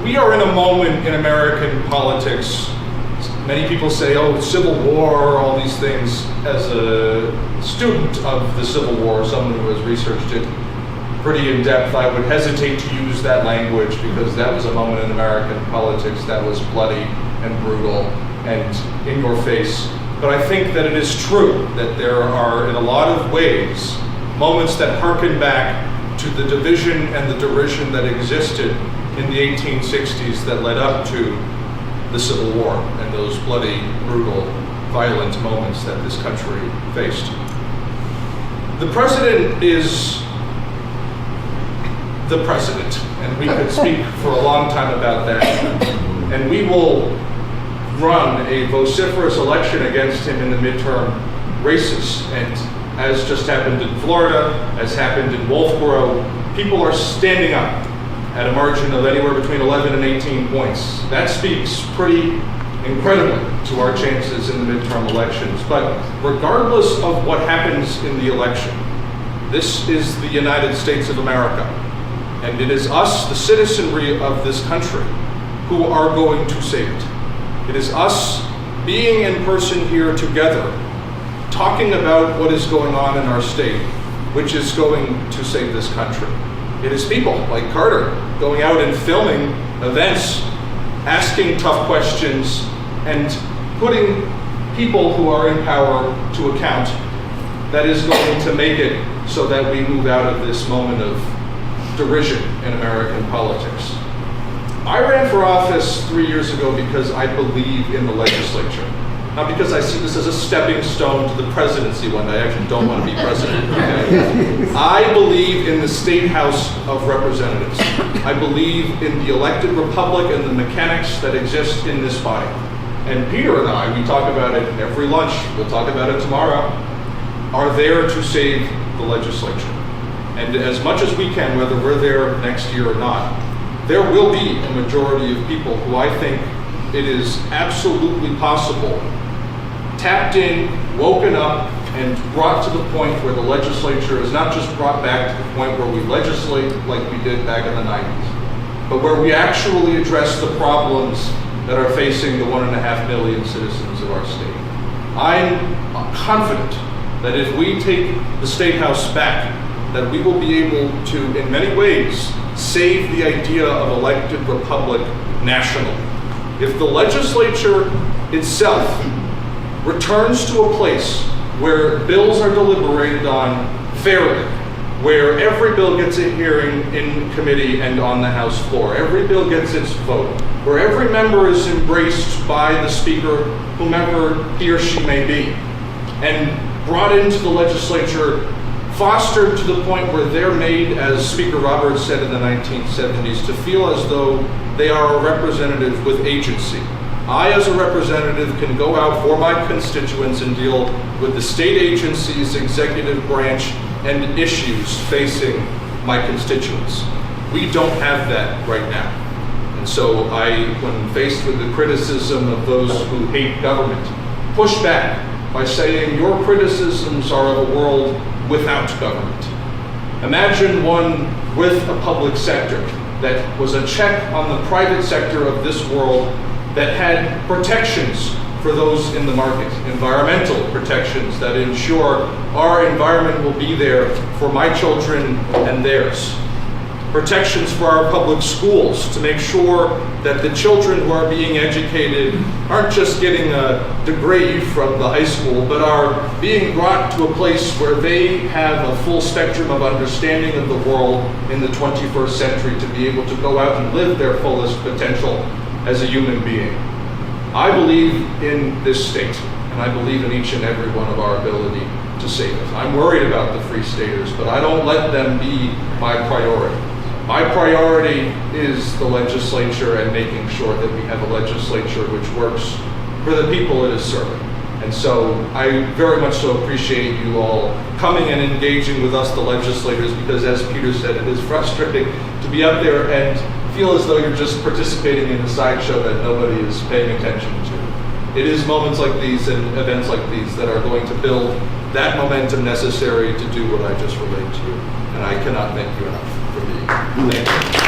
We are in a moment in American politics. Many people say, oh, Civil War, all these things. As a student of the Civil War, someone who has researched it pretty in depth, I would hesitate to use that language because that was a moment in American politics that was bloody and brutal and in your face. But I think that it is true that there are, in a lot of ways, moments that harken back to the division and the derision that existed in the 1860s that led up to the Civil War and those bloody, brutal, violent moments that this country faced. The president is the president, and we could speak for a long time about that. And we will run a vociferous election against him in the midterm races. And as just happened in Florida, as happened in Wolfboro, people are standing up at a margin of anywhere between 11 and 18 points. That speaks pretty incredibly to our chances in the midterm elections. But regardless of what happens in the election, this is the United States of America. And it is us, the citizenry of this country, who are going to save it. It is us being in person here together, talking about what is going on in our state, which is going to save this country. It is people like Carter going out and filming events, asking tough questions, and putting people who are in power to account that is going to make it so that we move out of this moment of derision in American politics. I ran for office 3 years ago because I believe in the legislature. Not because I see this as a stepping stone to the presidency one day. I actually don't want to be president. Okay? I believe in the State House of Representatives. I believe in the elected republic and the mechanics that exist in this body. And Peter and I, we talk about it every lunch, we'll talk about it tomorrow, are there to save the legislature. And as much as we can, whether we're there next year or not, there will be a majority of people who I think it is absolutely possible, tapped in, woken up, and brought to the point where the legislature is not just brought back to the point where we legislate like we did back in the 90s, but where we actually address the problems that are facing the 1.5 million citizens of our state. I'm confident that if we take the State House back, that we will be able to, in many ways, save the idea of elected republic nationally. If the legislature itself returns to a place where bills are deliberated on fairly, where every bill gets a hearing in committee and on the House floor, every bill gets its vote, where every member is embraced by the speaker, whomever he or she may be, and brought into the legislature, fostered to the point where they're made, as Speaker Roberts said in the 1970s, to feel as though they are a representative with agency. I, as a representative, can go out for my constituents and deal with the state agencies, executive branch, and issues facing my constituents. We don't have that right now. And so when faced with the criticism of those who hate government, push back by saying your criticisms are of a world without government. Imagine one with a public sector that was a check on the private sector of this world that had protections for those in the market, environmental protections that ensure our environment will be there for my children and theirs. Protections for our public schools to make sure that the children who are being educated aren't just getting a degree from the high school, but are being brought to a place where they have a full spectrum of understanding of the world in the 21st century to be able to go out and live their fullest potential as a human being. I believe in this state, and I believe in each and every one of our ability to save it. I'm worried about the Free Staters, but I don't let them be my priority. My priority is the legislature and making sure that we have a legislature which works for the people it is serving. And so I very much so appreciate you all coming and engaging with us, the legislators, because as Peter said, it is frustrating to be up there and feel as though you're just participating in a sideshow that nobody is paying attention to. It is moments like these and events like these that are going to build that momentum necessary to do what I just relayed to you. And I cannot thank you enough for being here. Thank you.